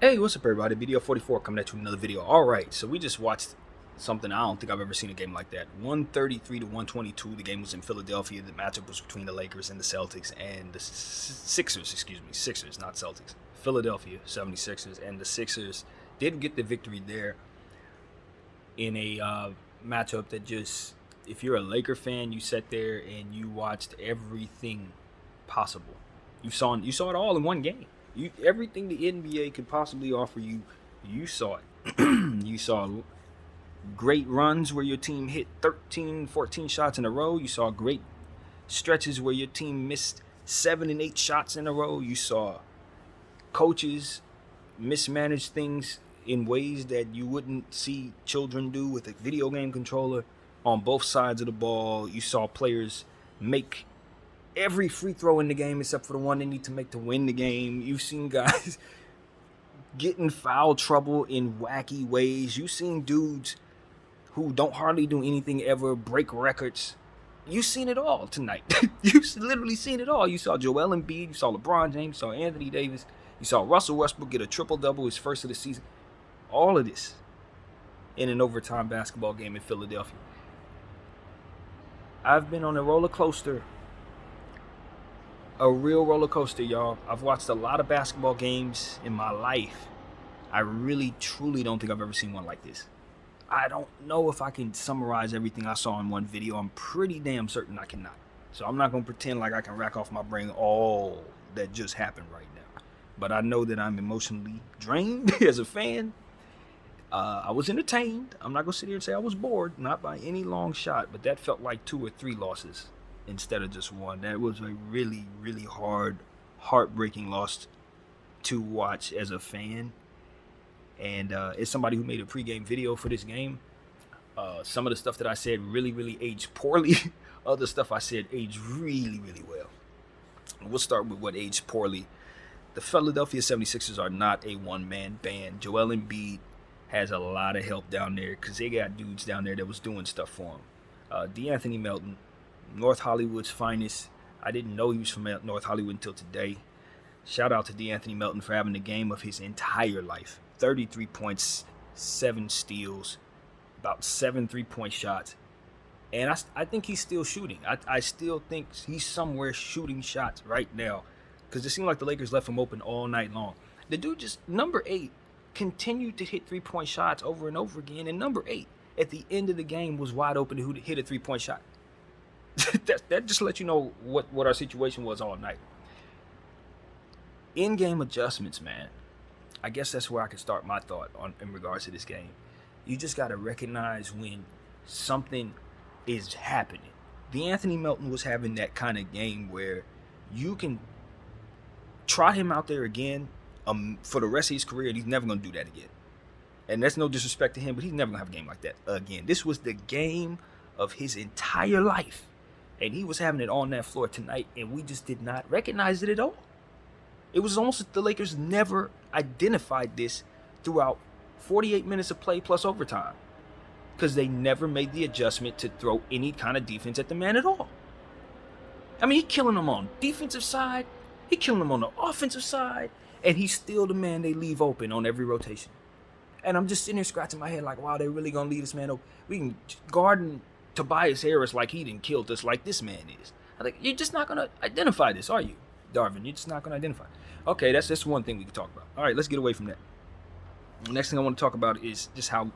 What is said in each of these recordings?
Hey, what's up, everybody? Video 44 coming at you with another video. All right, so we just watched something I don't think I've ever seen a game like that. 133 to 122. The game was in Philadelphia. The matchup was between the Lakers and the Celtics and the Sixers. Excuse me, Sixers, not Celtics. Philadelphia 76ers, and the Sixers did get the victory there in a matchup that just, if you're a Laker fan, you sat there and you watched everything possible. You saw it all in one game. Everything the NBA could possibly offer you, you saw it. You saw great runs where your team hit 13, 14 shots in a row. You saw great stretches where your team missed 7 and 8 shots in a row. You saw coaches mismanage things in ways that you wouldn't see children do with a video game controller on both sides of the ball. You saw players make every free throw in the game except for the one they need to make to win the game. You've seen guys get in foul trouble in wacky ways. You've seen dudes who don't hardly do anything ever break records. You've seen it all tonight. You've literally seen it all. You saw Joel Embiid, you saw LeBron James, you saw Anthony Davis, you saw Russell Westbrook get a triple-double, his first of the season. All of this in an overtime basketball game in Philadelphia. I've been on a roller coaster, a real roller coaster, y'all. I've watched a lot of basketball games in my life. I really, truly don't think I've ever seen one like this. I don't know if I can summarize everything I saw in one video. I'm pretty damn certain I cannot. So I'm not going to pretend like I can rack off my brain all that just happened right now. But I know that I'm emotionally drained as a fan. I was entertained. I'm not going to sit here and say I was bored, not by any long shot, but that felt like 2 or 3 losses instead of just one. That was a really, really heartbreaking loss to watch as a fan. And as somebody who made a pregame video for this game, some of the stuff that I said really, really aged poorly. Other stuff I said aged really, really well. We'll start with what aged poorly. The Philadelphia 76ers are not a one-man band. Joel Embiid has a lot of help down there because they got dudes down there that was doing stuff for him. DeAnthony Melton, North Hollywood's finest. I didn't know he was from North Hollywood until today. Shout out to DeAnthony Melton for having the game of his entire life. 33 points, 7 steals, about 7 3-point shots. And I think he's still shooting. I still think he's somewhere shooting shots right now because it seemed like the Lakers left him open all night long. The dude just, number 8, continued to hit 3-point shots over and over again. And number 8, at the end of the game, was wide open to hit a 3-point shot. that just lets you know what our situation was all night. In-game adjustments, man. I guess that's where I can start my thought in regards to this game. You just got to recognize when something is happening. DeAnthony Melton was having that kind of game where you can trot him out there again for the rest of his career, and he's never going to do that again. And that's no disrespect to him, but he's never going to have a game like that again. This was the game of his entire life, and he was having it on that floor tonight, and we just did not recognize it at all. It was almost like the Lakers never identified this throughout 48 minutes of play plus overtime because they never made the adjustment to throw any kind of defense at the man at all. I mean, he's killing them on defensive side, he's killing them on the offensive side, and he's still the man they leave open on every rotation. And I'm just sitting there scratching my head like, wow, they're really going to leave this man open. We can guard Tobias Harris like he didn't kill us like this man is. I think you're just not going to identify this, are you, Darvin? You're just not going to identify. Okay, that's just one thing we can talk about. All right, let's get away from that. The next thing I want to talk about is just how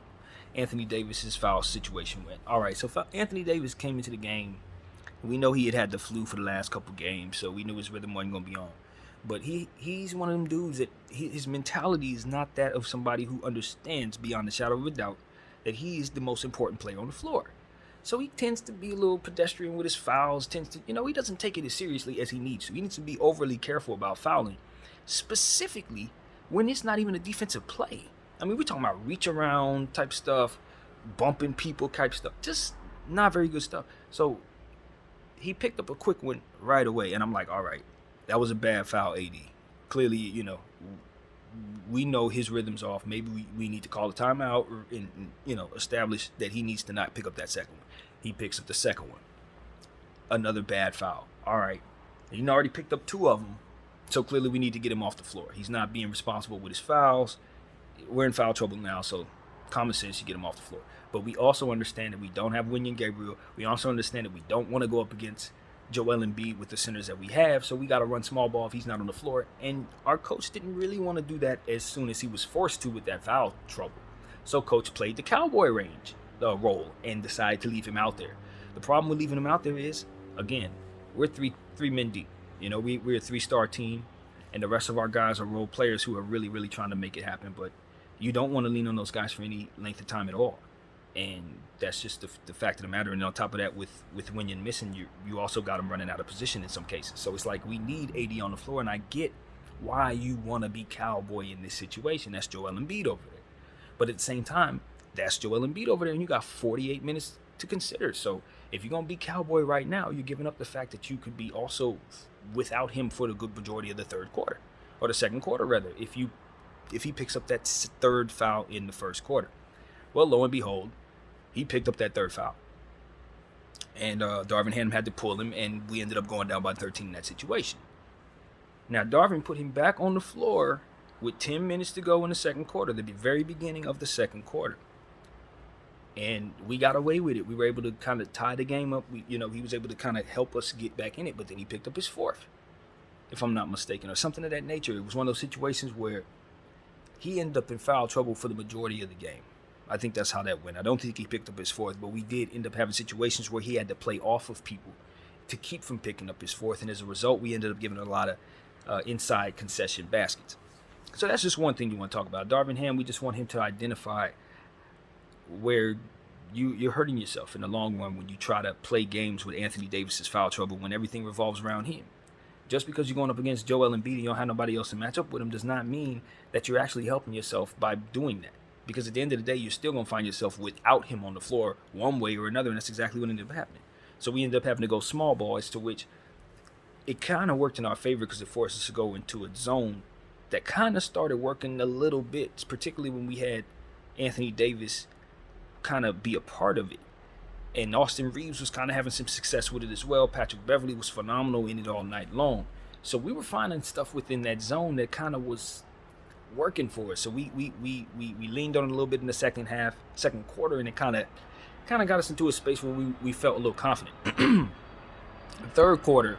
Anthony Davis's foul situation went. All right, so Anthony Davis came into the game. We know he had the flu for the last couple games, so we knew his rhythm wasn't going to be on. But he's one of them dudes that his mentality is not that of somebody who understands beyond the shadow of a doubt that he is the most important player on the floor. So he tends to be a little pedestrian with his fouls, he doesn't take it as seriously as he needs to. He needs to be overly careful about fouling, specifically when it's not even a defensive play. I mean, we're talking about reach around type stuff, bumping people type stuff, just not very good stuff. So he picked up a quick one right away, and I'm like, all right, that was a bad foul, AD. Clearly, we know his rhythm's off. Maybe we need to call a timeout and establish that he needs to not pick up that second one. He picks up the second one. Another bad foul. All right. He already picked up 2 of them. So clearly we need to get him off the floor. He's not being responsible with his fouls. We're in foul trouble now, so common sense, you get him off the floor. But we also understand that we don't have Wenyen Gabriel. We also understand that we don't want to go up against Joel Embiid with the centers that we have, so we got to run small ball if he's not on the floor. And our coach didn't really want to do that as soon as he was forced to with that foul trouble. So coach played the cowboy range role and decided to leave him out there. The problem with leaving him out there is, again, we're three men deep. You know, we're a 3-star team, and the rest of our guys are role players who are really, really trying to make it happen. But you don't want to lean on those guys for any length of time at all. And that's just the fact of the matter. And on top of that, with Wenyen missing, you also got him running out of position in some cases. So it's like we need AD on the floor, and I get why you want to be cowboy in this situation. That's Joel Embiid over there. But at the same time, that's Joel Embiid over there, and you got 48 minutes to consider. So if you're going to be cowboy right now, you're giving up the fact that you could be also without him for the good majority of the third quarter, or the second quarter, rather, if he picks up that third foul in the first quarter. Well, lo and behold, he picked up that third foul. And Darvin Ham had to pull him, and we ended up going down by 13 in that situation. Now, Darvin put him back on the floor with 10 minutes to go in the second quarter, the very beginning of the second quarter. And we got away with it. We were able to kind of tie the game up. He was able to kind of help us get back in it, but then he picked up his fourth, if I'm not mistaken, or something of that nature. It was one of those situations where he ended up in foul trouble for the majority of the game. I think that's how that went. I don't think he picked up his fourth, but we did end up having situations where he had to play off of people to keep from picking up his fourth, and as a result, we ended up giving a lot of inside concession baskets. So that's just one thing you want to talk about. Darvin Ham, we just want him to identify where you're hurting yourself in the long run when you try to play games with Anthony Davis's foul trouble when everything revolves around him. Just because you're going up against Joel Embiid and you don't have nobody else to match up with him does not mean that you're actually helping yourself by doing that. Because at the end of the day, you're still going to find yourself without him on the floor one way or another, and that's exactly what ended up happening. So we ended up having to go small ball, as to which it kind of worked in our favor because it forced us to go into a zone that kind of started working a little bit, particularly when we had Anthony Davis kind of be a part of it. And Austin Reeves was kind of having some success with it as well. Patrick Beverly was phenomenal in it all night long. So we were finding stuff within that zone that kind of was working for us. So we leaned on it a little bit in the second quarter, and it kind of got us into a space where we felt a little confident. The third quarter,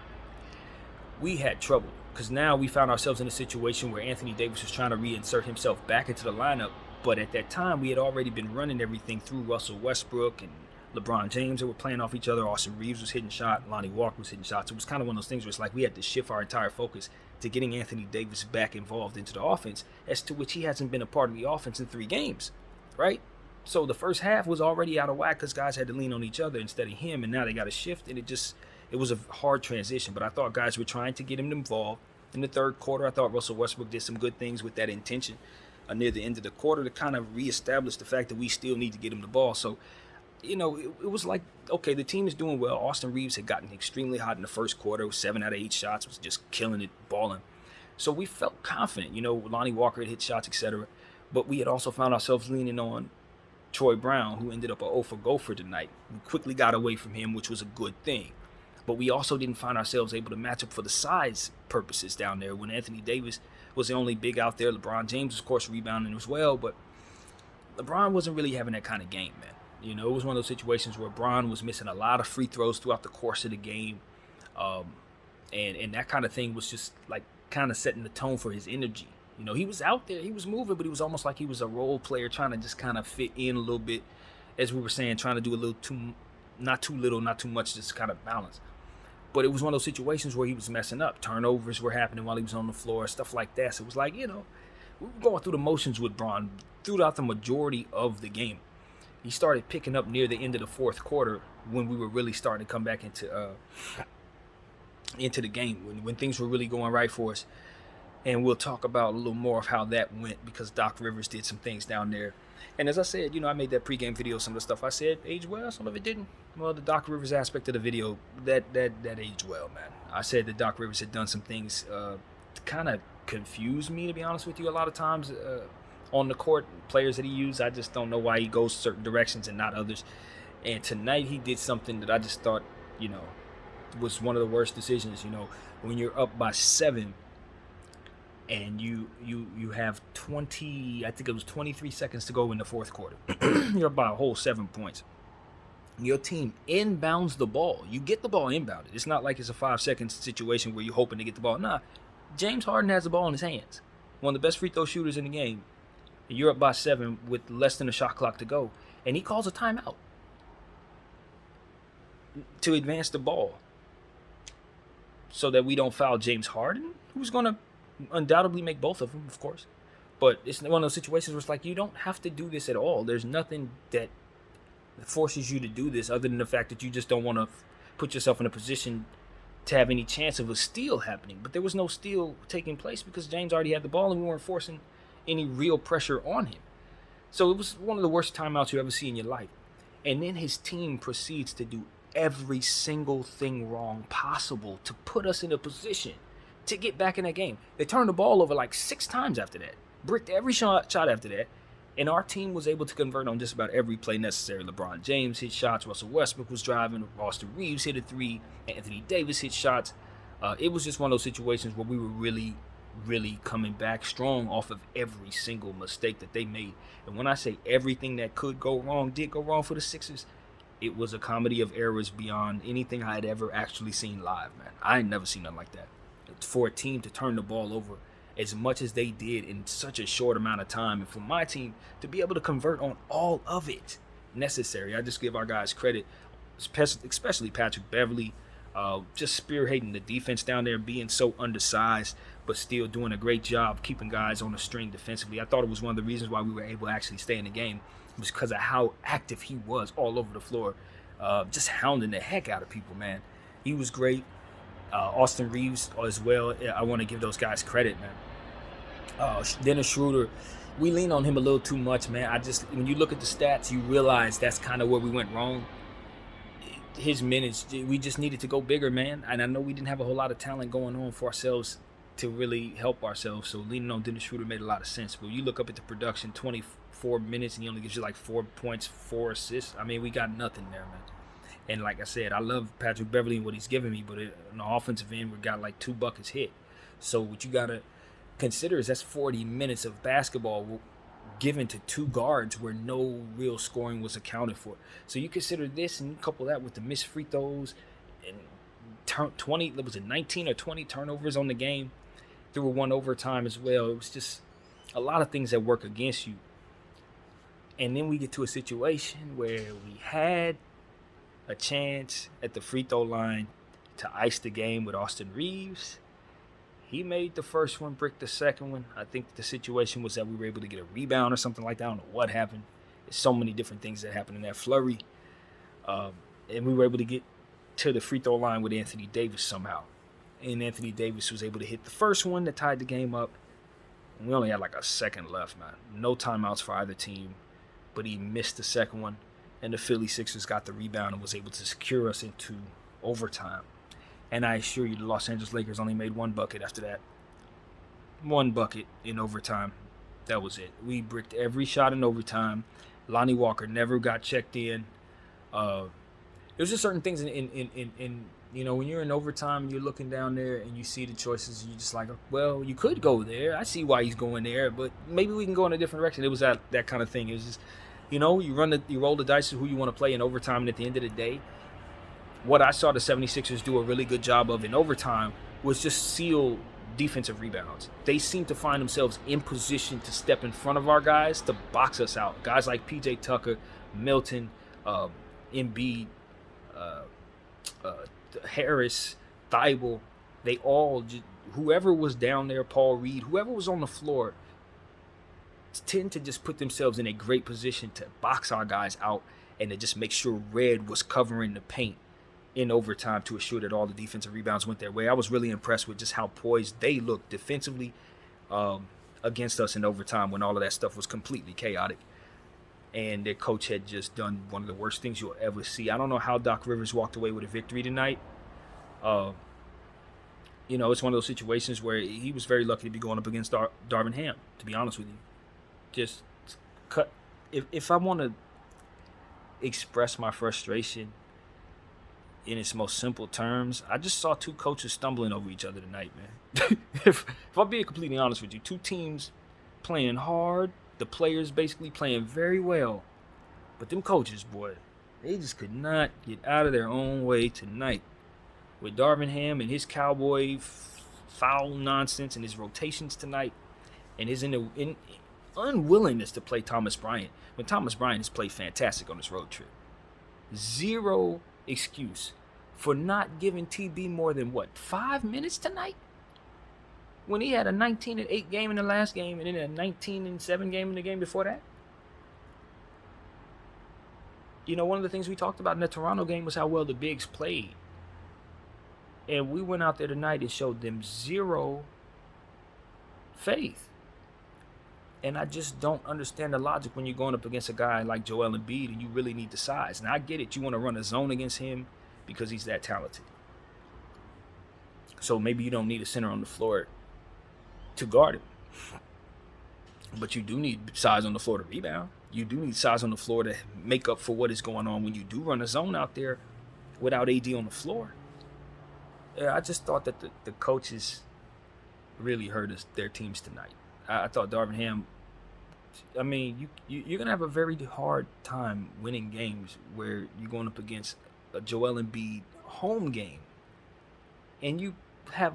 we had trouble because now we found ourselves in a situation where Anthony Davis was trying to reinsert himself back into the lineup. But at that time, we had already been running everything through Russell Westbrook and LeBron James that were playing off each other. Austin Reeves was hitting shots. Lonnie Walker was hitting shots. It was kind of one of those things where it's like we had to shift our entire focus to getting Anthony Davis back involved into the offense, as to which he hasn't been a part of the offense in 3 games, right? So the first half was already out of whack because guys had to lean on each other instead of him, and now they got to shift, and it was a hard transition. But I thought guys were trying to get him involved in the third quarter. I thought Russell Westbrook did some good things with that intention near the end of the quarter to kind of reestablish the fact that we still need to get him the ball. So, it was like, okay, the team is doing well. Austin Reeves had gotten extremely hot in the first quarter. 7 out of 8 shots, was just killing it, balling. So we felt confident. Lonnie Walker had hit shots, etc. But we had also found ourselves leaning on Troy Brown, who ended up a 0 for gopher tonight. We quickly got away from him, which was a good thing. But we also didn't find ourselves able to match up for the size purposes down there when Anthony Davis was the only big out there. LeBron James, of course, rebounding as well. But LeBron wasn't really having that kind of game, man. It was one of those situations where Bron was missing a lot of free throws throughout the course of the game. And that kind of thing was just like kind of setting the tone for his energy. He was out there, he was moving, but he was almost like he was a role player trying to just kind of fit in a little bit, as we were saying, trying to do a little too, not too little, not too much, just kind of balance. But it was one of those situations where he was messing up. Turnovers were happening while he was on the floor, stuff like that. So it was like, we were going through the motions with Bron throughout the majority of the game. He started picking up near the end of the fourth quarter when we were really starting to come back into the game, when things were really going right for us. And we'll talk about a little more of how that went, because Doc Rivers did some things down there. And as I said, I made that pregame video, some of the stuff I said aged well, some of it didn't. Well, the Doc Rivers aspect of the video, that aged well, man. I said that Doc Rivers had done some things to kind of confuse me, to be honest with you, a lot of times on the court. Players that he used, I just don't know why he goes certain directions and not others. And tonight he did something that I just thought, was one of the worst decisions. When you're up by 7 and you have 20, I think it was 23 seconds to go in the fourth quarter. You're about a whole 7 points. Your team inbounds the ball. You get the ball inbounded. It's not like it's a 5 second situation where you're hoping to get the ball. Nah, James Harden has the ball in his hands. One of the best free throw shooters in the game. You're up by 7 with less than a shot clock to go, and he calls a timeout to advance the ball so that we don't foul James Harden, who's going to undoubtedly make both of them, of course. But it's one of those situations where it's like, you don't have to do this at all. There's nothing that forces you to do this other than the fact that you just don't want to put yourself in a position to have any chance of a steal happening. But there was no steal taking place because James already had the ball and we weren't forcing any real pressure on him. So it was one of the worst timeouts you ever see in your life. And then his team proceeds to do every single thing wrong possible to put us in a position to get back in that game. They turned the ball over like 6 times after that, bricked every shot after that, and our team was able to convert on just about every play necessary. LeBron James hit shots, Russell Westbrook was driving, Austin Reeves hit a 3, Anthony Davis hit shots. It was just one of those situations where we were really coming back strong off of every single mistake that they made. And when I say everything that could go wrong did go wrong for the Sixers, it was a comedy of errors beyond anything I had ever actually seen live, man. I ain't never seen nothing like that. For a team to turn the ball over as much as they did in such a short amount of time, and for my team to be able to convert on all of it necessary, I just give our guys credit, especially Patrick Beverley, just spearheading the defense down there, being so undersized, but still doing a great job keeping guys on the string defensively. I thought it was one of the reasons why we were able to actually stay in the game, was because of how active he was all over the floor, just hounding the heck out of people, man. He was great. Austin Reeves as well. I want to give those guys credit, man. Dennis Schroeder, we lean on him a little too much, man. When you look at the stats, you realize that's kind of where we went wrong. His minutes, we just needed to go bigger, man. And I know we didn't have a whole lot of talent going on for ourselves to really help ourselves. So leaning on Dennis Schroeder made a lot of sense. But you look up at the production, 24 minutes, and he only gives you like 4 points, 4 assists. I mean, we got nothing there, man. And like I said, I love Patrick Beverley and what he's giving me, but on the offensive end, we got like 2 buckets hit. So what you got to consider is that's 40 minutes of basketball given to 2 guards where no real scoring was accounted for. So you consider this and you couple that with the missed free throws and 19 or 20 turnovers on the game through one overtime as well. It was just a lot of things that work against you. And then we get to a situation where we had a chance at the free throw line to ice the game with Austin Reeves. He made the first one, bricked the second one. I think the situation was that we were able to get a rebound or something like that. I don't know what happened. There's so many different things that happened in that flurry. And we were able to get to the free throw line with Anthony Davis somehow. And Anthony Davis was able to hit the first one that tied the game up. And we only had like a second left, man. No timeouts for either team. But he missed the second one. And the Philly Sixers got the rebound and was able to secure us into overtime. And I assure you, the Los Angeles Lakers only made 1 bucket after that. 1 bucket in overtime. That was it. We bricked every shot in overtime. Lonnie Walker never got checked in. There's just certain things in when you're in overtime, you're looking down there and you see the choices. And you're just like, well, you could go there. I see why he's going there, but maybe we can go in a different direction. It was that kind of thing. It was just, you roll the dice of who you want to play in overtime, and at the end of the day, what I saw the 76ers do a really good job of in overtime was just seal defensive rebounds. They seem to find themselves in position to step in front of our guys to box us out. Guys like PJ Tucker, Milton, Embiid, Harris, Thibault, they all, whoever was down there, Paul Reed, whoever was on the floor, tend to just put themselves in a great position to box our guys out and to just make sure Red was covering the paint in overtime to assure that all the defensive rebounds went their way. I was really impressed with just how poised they looked defensively against us in overtime when all of that stuff was completely chaotic. And their coach had just done one of the worst things you'll ever see. I don't know how Doc Rivers walked away with a victory tonight. It's one of those situations where he was very lucky to be going up against Darvin Ham, to be honest with you. Just cut. If I want to express my frustration, in its most simple terms, I just saw two coaches stumbling over each other tonight, man. if I'm being completely honest with you, two teams playing hard, the players basically playing very well, but them coaches, boy, they just could not get out of their own way tonight. With Darvin Ham and his cowboy foul nonsense and his rotations tonight, and his unwillingness to play Thomas Bryant, when Thomas Bryant has played fantastic on this road trip. Zero excuse for not giving TB more than 5 minutes tonight, when he had a 19-8 game in the last game and then a 19-7 game in the game before that. You know, one of the things we talked about in the Toronto game was how well the bigs played, and we went out there tonight and showed them zero faith. And I just don't understand the logic when you're going up against a guy like Joel Embiid and you really need the size. And I get it. You want to run a zone against him because he's that talented. So maybe you don't need a center on the floor to guard him. But you do need size on the floor to rebound. You do need size on the floor to make up for what is going on when you do run a zone out there without AD on the floor. Yeah, I just thought that the coaches really hurt their teams tonight. I thought Darvin Ham, I mean, you're going to have a very hard time winning games where you're going up against a Joel Embiid home game and you have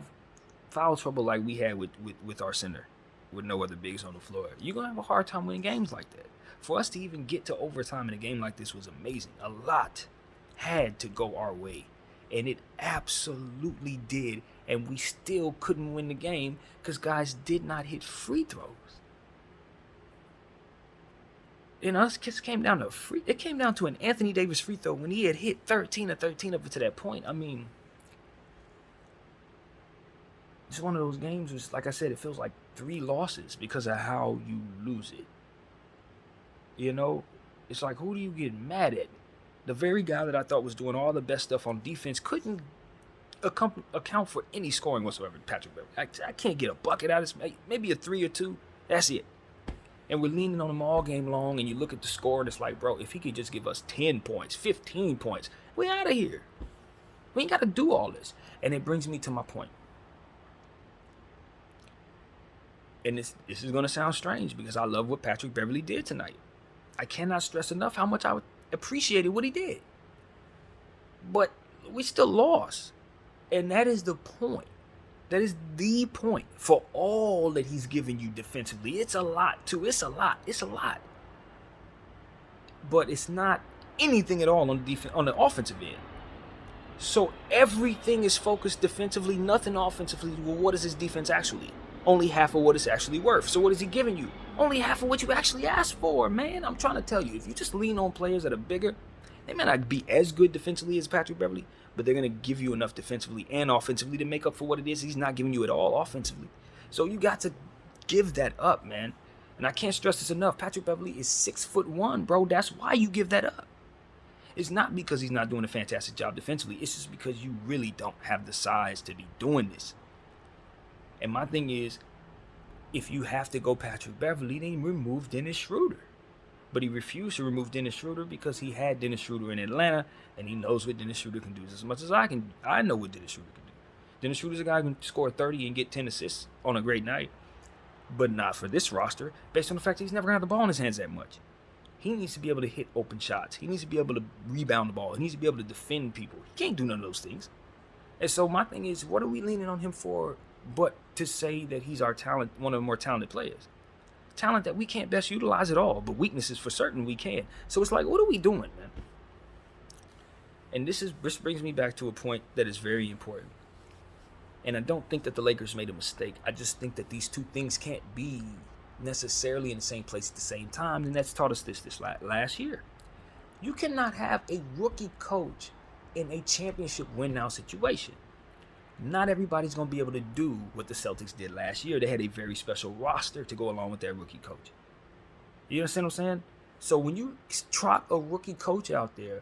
foul trouble like we had with our center with no other bigs on the floor. You're going to have a hard time winning games like that. For us to even get to overtime in a game like this was amazing. A lot had to go our way, and it absolutely did. And we still couldn't win the game because guys did not hit free throws. And us came down to it came down to an Anthony Davis free throw when he had hit 13 of it to that point. I mean, it's one of those games where, like I said, it feels like 3 losses because of how you lose it. You know, it's like, who do you get mad at? The very guy that I thought was doing all the best stuff on defense couldn't account for any scoring whatsoever. Patrick Beverley, I can't get a bucket out of this. Maybe a 3 or 2. That's it. And we're leaning on him all game long. And you look at the score, and it's like, bro, if he could just give us 10 points, 15 points, we're out of here. We ain't got to do all this. And it brings me to my point. And this is going to sound strange because I love what Patrick Beverley did tonight. I cannot stress enough how much I appreciated what he did. But we still lost. And that is the point. That is the point for all that he's given you defensively. It's a lot, too. It's a lot. But it's not anything at all on the offensive end. So everything is focused defensively, nothing offensively. Well, what is his defense actually? Only half of what it's actually worth. So what is he giving you? Only half of what you actually asked for, man. I'm trying to tell you, if you just lean on players that are bigger, they may not be as good defensively as Patrick Beverley, but they're going to give you enough defensively and offensively to make up for what it is he's not giving you at all offensively. So you got to give that up, man. And I can't stress this enough. Patrick Beverley is 6'1", bro. That's why you give that up. It's not because he's not doing a fantastic job defensively. It's just because you really don't have the size to be doing this. And my thing is, if you have to go Patrick Beverley, then remove Dennis Schroeder. But he refused to remove Dennis Schroeder because he had Dennis Schroeder in Atlanta, and he knows what Dennis Schroeder can do as much as I can. I know what Dennis Schroeder can do. Dennis Schroeder's a guy who can score 30 and get 10 assists on a great night, but not for this roster, based on the fact that he's never going to have the ball in his hands that much. He needs to be able to hit open shots. He needs to be able to rebound the ball. He needs to be able to defend people. He can't do none of those things. And so my thing is, what are we leaning on him for but to say that he's our talent, one of the more talented players? Talent that we can't best utilize at all, but weaknesses for certain we can. So it's like, what are we doing, man? And this brings me back to a point that is very important. And I don't think that the Lakers made a mistake. I just think that these two things can't be necessarily in the same place at the same time. And that's taught us this last year. You cannot have a rookie coach in a championship win-now situation. Not everybody's going to be able to do what the Celtics did last year. They had a very special roster to go along with their rookie coach. You understand what I'm saying? So when you trot a rookie coach out there,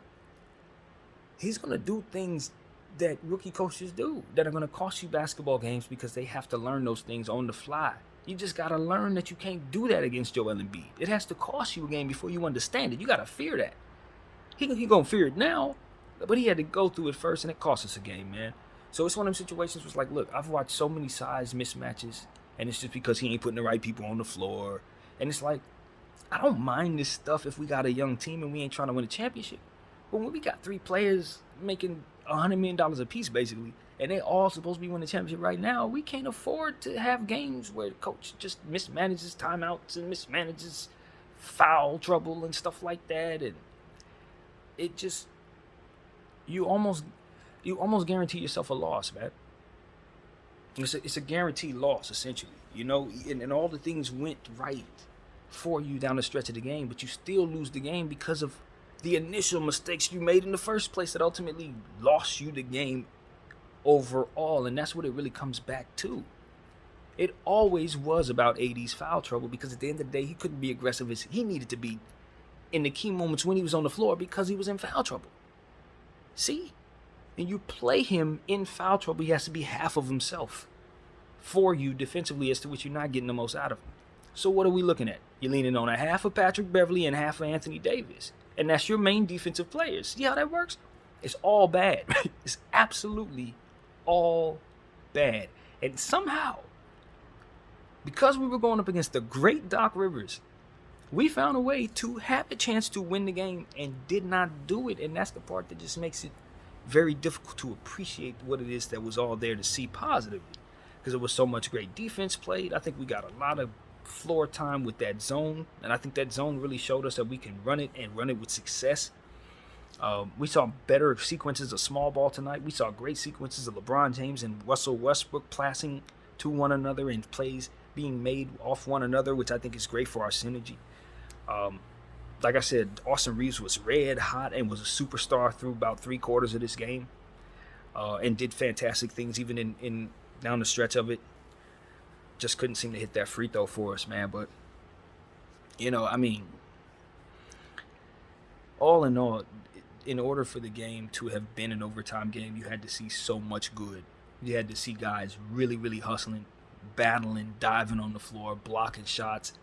he's going to do things that rookie coaches do that are going to cost you basketball games because they have to learn those things on the fly. You just got to learn that you can't do that against Joel Embiid. It has to cost you a game before you understand it. You got to fear that. He going to fear it now, But he had to go through it first, and it cost us a game, man. So it's one of them situations where it's like, look, I've watched so many size mismatches, and it's just because he ain't putting the right people on the floor. And it's like, I don't mind this stuff if we got a young team and we ain't trying to win a championship. But when we got 3 players making $100 million a piece, basically, and they all supposed to be winning the championship right now, we can't afford to have games where the coach just mismanages timeouts and mismanages foul trouble and stuff like that. And it just, you almost guarantee yourself a loss, man. It's a guaranteed loss, essentially. And all the things went right for you down the stretch of the game, but you still lose the game because of the initial mistakes you made in the first place that ultimately lost you the game overall. And that's what it really comes back to. It always was about AD's foul trouble, because at the end of the day, he couldn't be aggressive as he needed to be in the key moments when he was on the floor because he was in foul trouble. See? And you play him in foul trouble, he has to be half of himself for you defensively, as to which you're not getting the most out of him. So what are we looking at? You're leaning on a half of Patrick Beverley and half of Anthony Davis. And that's your main defensive players. See how that works? It's all bad. It's absolutely all bad. And somehow, because we were going up against the great Doc Rivers, we found a way to have a chance to win the game and did not do it. And that's the part that just makes it very difficult to appreciate what it is that was all there to see positively. Because there was so much great defense played. I think we got a lot of floor time with that zone, and I think that zone really showed us that we can run it and run it with success. We saw better sequences of small ball tonight. We saw great sequences of LeBron James and Russell Westbrook passing to one another and plays being made off one another, which I think is great for our synergy. Like I said, Austin Reeves was red hot and was a superstar through about 3/4 of this game, and did fantastic things even in down the stretch of it. Just couldn't seem to hit that free throw for us, man. But, all in all, in order for the game to have been an overtime game, you had to see so much good. You had to see guys really, really hustling, battling, diving on the floor, blocking shots,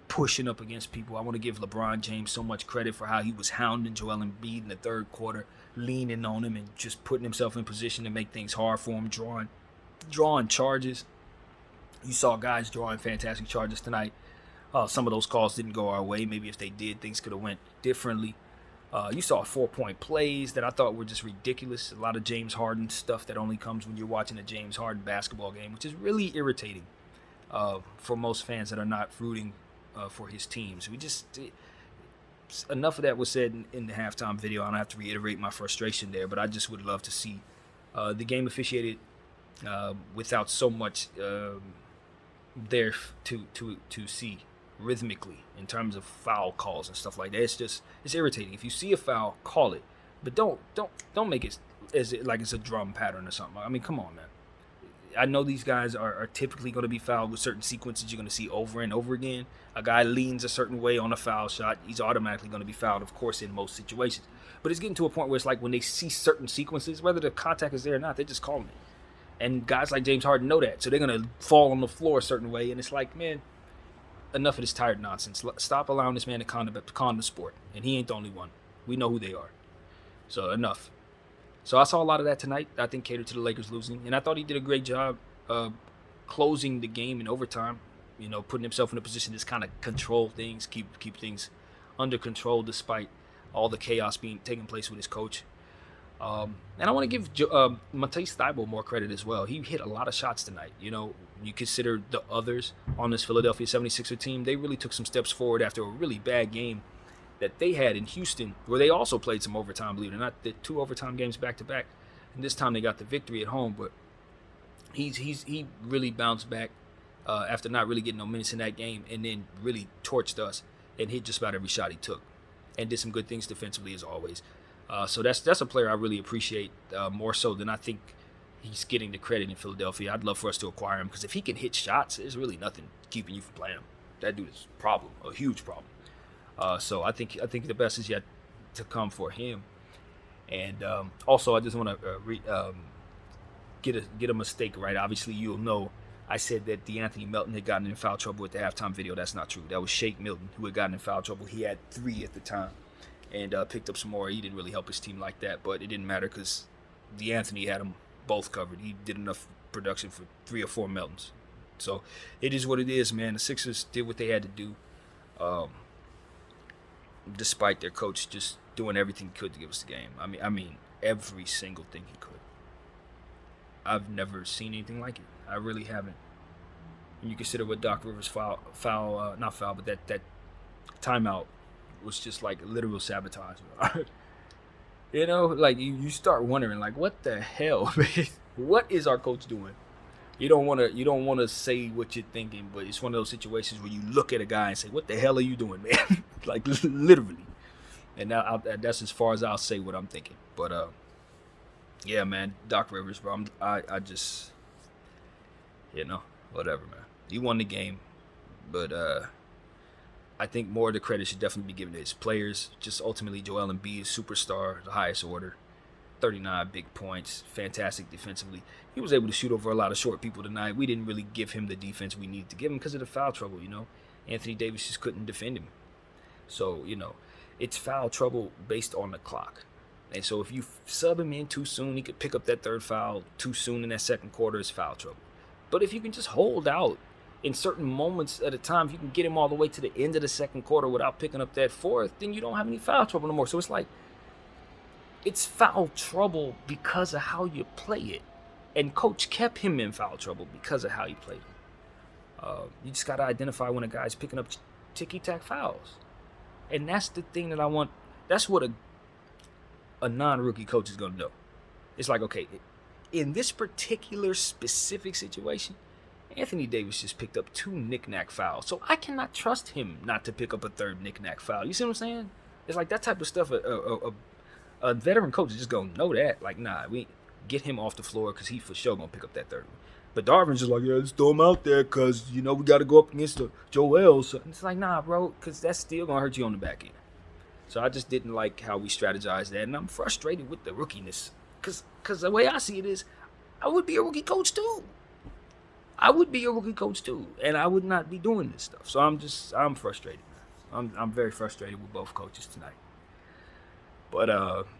pushing up against people. I want to give LeBron James so much credit for how he was hounding Joel Embiid in the third quarter, leaning on him and just putting himself in position to make things hard for him, drawing charges. You saw guys drawing fantastic charges tonight. Some of those calls didn't go our way. Maybe if they did, things could have went differently. You saw 4-point plays that I thought were just ridiculous. A lot of James Harden stuff that only comes when you're watching a James Harden basketball game, which is really irritating for most fans that are not rooting for his teams. Enough of that was said in the halftime video. I don't have to reiterate my frustration there, but I just would love to see the game officiated without so much there to see rhythmically in terms of foul calls and stuff like that. It's irritating. If you see a foul, call it, but don't make it like it's a drum pattern or something. I mean, come on, man. I know these guys are typically going to be fouled with certain sequences you're going to see over and over again. A guy leans a certain way on a foul shot, he's automatically going to be fouled, of course, in most situations. But it's getting to a point where it's like when they see certain sequences, whether the contact is there or not, they're just calling it. And guys like James Harden know that, so they're going to fall on the floor a certain way. And it's like, man, enough of this tired nonsense. Stop allowing this man to con the sport. And he ain't the only one. We know who they are. So enough. So I saw a lot of that tonight. I think catered to the Lakers losing. And I thought he did a great job closing the game in overtime. Putting himself in a position to just kind of control things, keep things under control despite all the chaos taking place with his coach. And I want to give Matisse Thybulle more credit as well. He hit a lot of shots tonight. You consider the others on this Philadelphia 76er team, they really took some steps forward after a really bad game that they had in Houston, where they also played some overtime, believe it or not. The 2 overtime games back-to-back, and this time they got the victory at home. But he really bounced back after not really getting no minutes in that game, and then really torched us and hit just about every shot he took, and did some good things defensively as always. So that's a player I really appreciate more so than I think he's getting the credit in Philadelphia. I'd love for us to acquire him, because if he can hit shots, there's really nothing keeping you from playing him. That dude is a problem, a huge problem. So I think the best is yet to come for him. And also, I just want to get a mistake right. Obviously, you'll know I said that DeAnthony Melton had gotten in foul trouble with the halftime video. That's not true. That was Shake Milton who had gotten in foul trouble. He had 3 at the time. and picked up some more. He didn't really help his team like that, but it didn't matter because D'Anthony had them both covered. He did enough production for 3 or 4 Meltons. So it is what it is, man. The Sixers did what they had to do, despite their coach just doing everything he could to give us the game. I mean, every single thing he could. I've never seen anything like it. I really haven't. And you consider what Doc Rivers not foul, but that timeout was just like literal sabotage. You know, like you start wondering, like, what the hell, man? What is our coach doing? You don't want to say what you're thinking, but it's one of those situations where you look at a guy and say, "What the hell are you doing, man?" Like literally. And now that's as far as I'll say what I'm thinking. But yeah, man, Doc Rivers, bro. I just, whatever, man. He won the game, but I think more of the credit should definitely be given to his players. Just ultimately, Joel Embiid, superstar, the highest order, 39 big points, fantastic defensively. He was able to shoot over a lot of short people tonight. We didn't really give him the defense we needed to give him because of the foul trouble. Anthony Davis just couldn't defend him. So it's foul trouble based on the clock. And so if you sub him in too soon, he could pick up that third foul too soon in that second quarter. It's foul trouble. But if you can just hold out in certain moments at a time, if you can get him all the way to the end of the second quarter without picking up that fourth, then you don't have any foul trouble no more. So it's like, it's foul trouble because of how you play it. And coach kept him in foul trouble because of how he played him. You just got to identify when a guy's picking up ticky-tack fouls. And that's the thing that I want. That's what a non-rookie coach is going to know. It's like, okay, in this particular specific situation, Anthony Davis just picked up 2 knick-knack fouls. So I cannot trust him not to pick up a third knick-knack foul. You see what I'm saying? It's like that type of stuff. A veteran coach is just going to know that. Like, nah, we get him off the floor because he for sure going to pick up that third one. But Darvin's just like, yeah, let's throw him out there because, we got to go up against the Joel. So it's like, nah, bro, because that's still going to hurt you on the back end. So I just didn't like how we strategized that. And I'm frustrated with the rookiness. Because the way I see it is, I would be a rookie coach too. And I would not be doing this stuff. So I'm frustrated, man. I'm very frustrated with both coaches tonight. But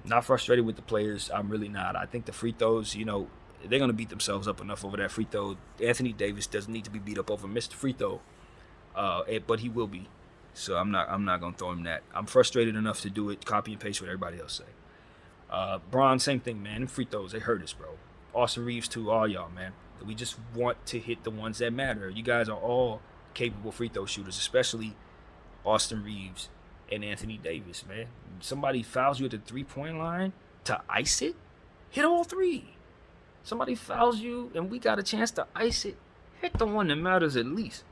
not frustrated with the players. I'm really not. I think the free throws, they're going to beat themselves up enough over that free throw. Anthony Davis doesn't need to be beat up over Mr. Free Throw. But he will be. So I'm not going to throw him that. I'm frustrated enough to do it, copy and paste what everybody else say. Bron, same thing, man. Them free throws, they hurt us, bro. Austin Reeves too, all y'all, man. We just want to hit the ones that matter. You guys are all capable free throw shooters, especially Austin Reeves and Anthony Davis, man. Somebody fouls you at the 3-point line to ice it, hit all 3. Somebody fouls you and we got a chance to ice it, hit the one that matters at least.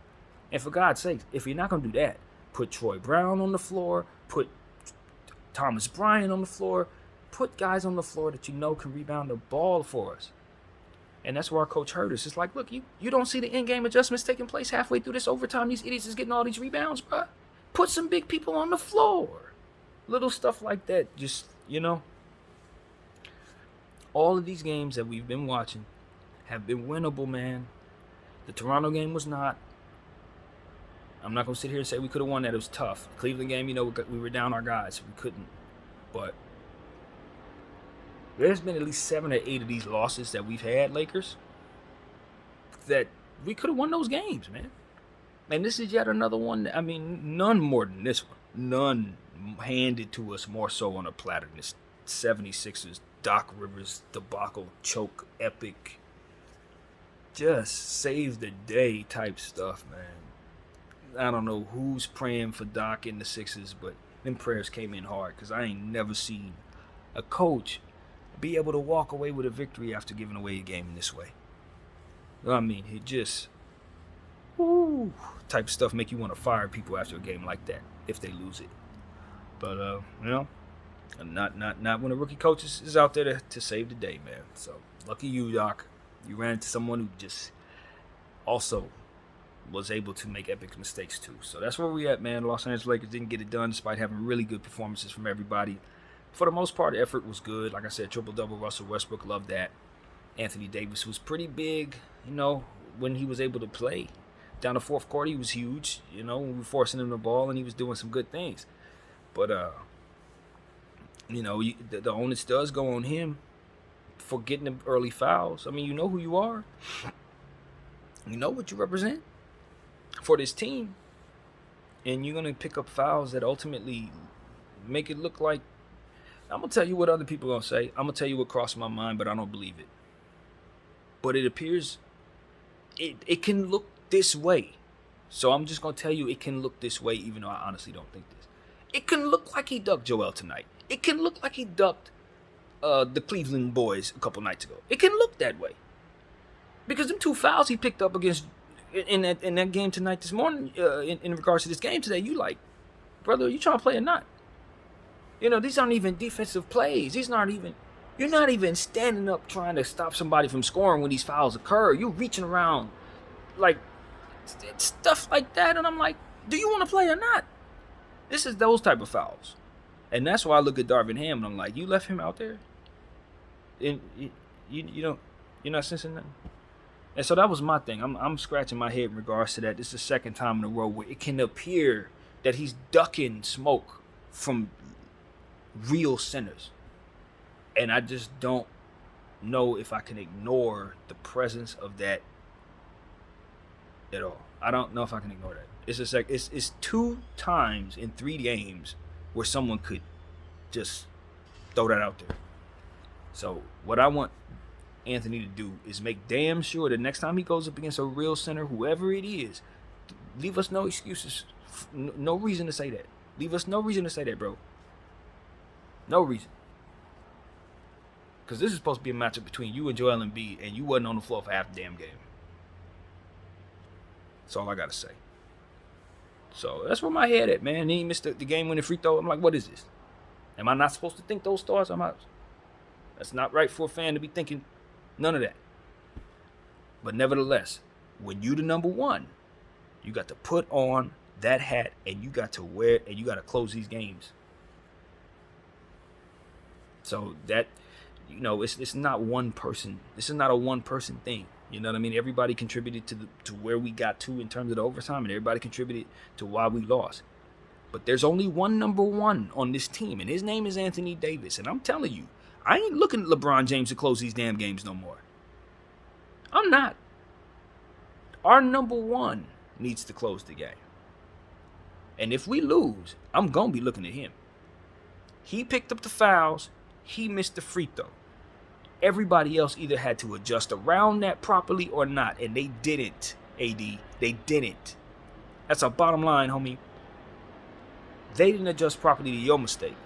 And for God's sake, if you're not going to do that, put Troy Brown on the floor, put Thomas Bryant on the floor, put guys on the floor that can rebound the ball for us. And that's where our coach hurt us. It's like, look, you don't see the in-game adjustments taking place halfway through this overtime. These idiots is getting all these rebounds, bro. Put some big people on the floor. Little stuff like that. Just, all of these games that we've been watching have been winnable, man. The Toronto game was not. I'm not going to sit here and say we could have won that. It was tough. The Cleveland game, we were down our guys. We couldn't. But there's been at least 7 or 8 of these losses that we've had, Lakers, that we could have won those games, man. And this is yet another one. I mean, none more than this one. None handed to us more so on a platter. This 76ers, Doc Rivers debacle, choke, epic, just save the day type stuff, man. I don't know who's praying for Doc in the Sixers, but them prayers came in hard because I ain't never seen a coach be able to walk away with a victory after giving away a game in this way. I mean, it just type of stuff make you want to fire people after a game like that if they lose it. But not when a rookie coach is out there to save the day, man. So lucky you, Doc. You ran into someone who just also was able to make epic mistakes too. So that's where we at, man. Los Angeles Lakers didn't get it done despite having really good performances from everybody. For the most part, the effort was good. Like I said, triple-double, Russell Westbrook, loved that. Anthony Davis was pretty big, when he was able to play. Down the fourth quarter, he was huge, we were forcing him the ball, and he was doing some good things. But The onus does go on him for getting the early fouls. I mean, you know who you are. You know what you represent for this team. And you're going to pick up fouls that ultimately make it look like... I'm going to tell you what other people are going to say. I'm going to tell you what crossed my mind, but I don't believe it. But it appears it can look this way. So I'm just going to tell you it can look this way, even though I honestly don't think this. It can look like he ducked Joel tonight. It can look like he ducked the Cleveland boys a couple nights ago. It can look that way. Because them 2 fouls he picked up against in that game tonight this morning, in regards to this game today, you like, brother, are you trying to play or not? These aren't even defensive plays. You're not even standing up trying to stop somebody from scoring when these fouls occur. You're reaching around, like, stuff like that. And I'm like, do you want to play or not? This is those type of fouls. And that's why I look at Darvin Ham and I'm like, you left him out there? And you're not sensing nothing? And so that was my thing. I'm scratching my head in regards to that. This is the second time in a row where it can appear that he's ducking smoke from real centers. And I just don't know if I can ignore the presence of that at all. I don't know if I can ignore that. It's just like it's 2 times in 3 games where someone could just throw that out there. So what I want Anthony to do is make damn sure that next time he goes up against a real center, whoever it is, leave us no excuses. No reason to say that. Leave us no reason to say that, bro. No reason. Because this is supposed to be a matchup between you and Joel Embiid, and you wasn't on the floor for half the damn game. That's all I got to say. So that's where my head at, man. He missed the game-winning free throw. I'm like, what is this? Am I not supposed to think those thoughts? That's not right for a fan to be thinking none of that. But nevertheless, when you the number 1, you got to put on that hat and you got to wear and you got to close these games. So that, it's not one person. This is not a one-person thing. You know what I mean? Everybody contributed to where we got to in terms of the overtime, and everybody contributed to why we lost. But there's only one number 1 on this team, and his name is Anthony Davis. And I'm telling you, I ain't looking at LeBron James to close these damn games no more. I'm not. Our number 1 needs to close the game. And if we lose, I'm going to be looking at him. He picked up the fouls. He missed the free throw. Everybody else either had to adjust around that properly or not, and they didn't, AD. They didn't. That's a bottom line, homie. They didn't adjust properly to your mistake.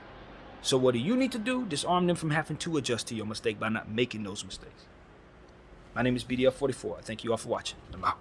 So what do you need to do? Disarm them from having to adjust to your mistake by not making those mistakes. My name is BDF44. Thank you all for watching. I'm out.